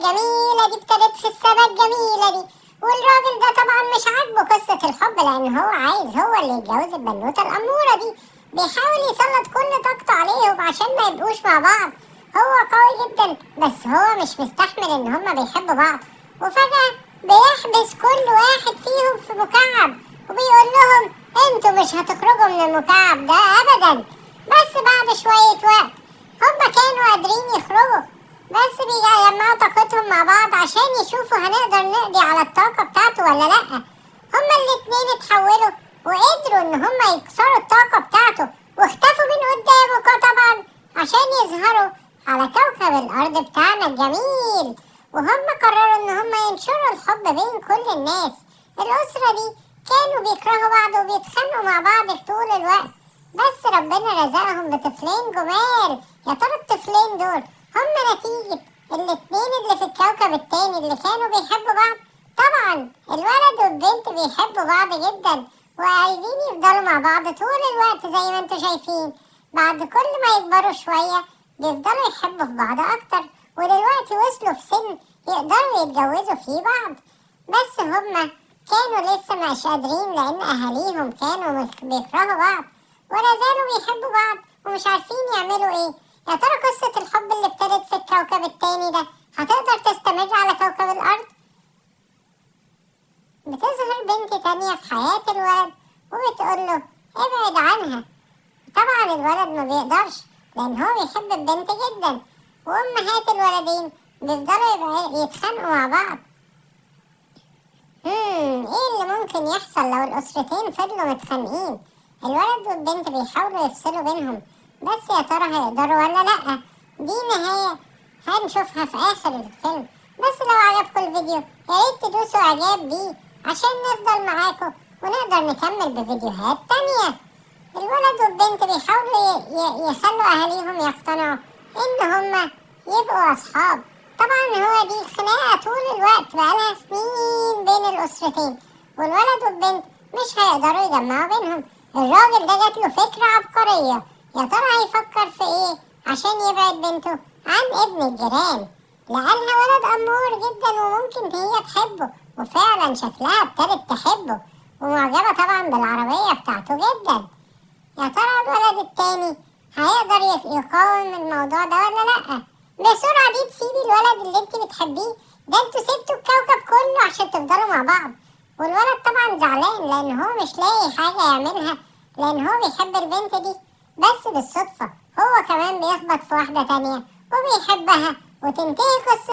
الجميلة دي ابتدت في السنة الجميلة دي. والراجل ده طبعا مش عاجبه قصة الحب، لأن هو عايز هو اللي يتجوز البنوتة الأمورة دي. بيحاول يسلط كل طاقته عليهم عشان ما يبقوش مع بعض. هو قوي جدا، بس هو مش مستحمل إن هما بيحبوا بعض. وفجأة بيحبس كل واحد فيهم في مكعب، وبيقول لهم انتوا مش هتخرجوا من المكعب ده أبدا. بس بعد شوية وقت هما كانوا قادرين يخرجوا، بس بيجمعوا طاقتهم مع بعض عشان يشوفوا هنقدر نقضي على الطاقة بتاعته ولا لأ. هما الاتنين اتحولوا وقدروا ان هما يكسروا الطاقة بتاعته، واختفوا من قدامه طبعا عشان يظهروا على كوكب الأرض بتاعنا الجميل. وهم قرروا ان هما ينشروا الحب بين كل الناس. الأسرة دي كانوا بيكرهوا بعض وبيتخانقوا مع بعض طول الوقت، بس ربنا رزقهم بطفلين جمال. يا ترى الطفلين دول هم نتيجة الاتنين اللي في الكوكب التاني اللي كانوا بيحبوا بعض؟ طبعا الولد والبنت بيحبوا بعض جدا، وعايزين يفضلوا مع بعض طول الوقت زي ما انتوا شايفين. بعد كل ما يكبروا شوية بيفضلوا يحبوا في بعض أكتر، ودلوقتي وصلوا في سن يقدروا يتجوزوا فيه بعض. بس هما كانوا لسه مش قادرين لأن أهاليهم كانوا بيكرهوا بعض ولا زالوا بيحبوا بعض ومش عارفين يعملوا ايه. يا ترى قصة الحب اللي ابتدت في الكوكب التاني ده هتقدر تستمر على كوكب الأرض؟ بتظهر بنت تانية في حياة الولد وبتقوله ابعد عنها. طبعا الولد ما بيقدرش لأن هو بيحب البنت جدا، وأمهات الولدين بيفضلوا يتخانقوا مع بعض. ايه اللي ممكن يحصل لو الأسرتين فضلوا متخانقين؟ الولد والبنت بيحاولوا يفصلوا بينهم، بس يا ترى هيقدروا ولا لأ؟ دي نهاية هنشوفها في آخر الفيلم. بس لو عجبكم الفيديو ياريت تدوسوا إعجاب بيه عشان نفضل معاكم ونقدر نكمل بفيديوهات تانية. الولد والبنت بيحاولوا يخلوا أهاليهم يقتنعوا إن هما يبقوا أصحاب. طبعا هو دي خناقة طول الوقت بقالها سنين بين الأسرتين، والولد والبنت مش هيقدروا يجمعوا بينهم. الراجل ده جاتله فكرة عبقرية، يا ترى هيفكر في ايه عشان يبعد بنته عن ابن الجيران؟ لقالها ولد أمور جدا وممكن هي تحبه، وفعلا شكلها ابتدت تحبه ومعجبة طبعا بالعربية بتاعته جدا. يا ترى الولد التاني هيقدر يقاوم الموضوع ده ولا لأ؟ بسرعة دي تسيبي الولد اللي انت بتحبيه ده، انتوا سبتوا الكوكب كله عشان تفضلوا مع بعض. والولد طبعا زعلان لان هو مش لاقي حاجة يعملها، لان هو بيحب البنت دي. بس بالصدفة هو كمان بيخبط في واحدة تانية وبيحبها وتنتهي قصة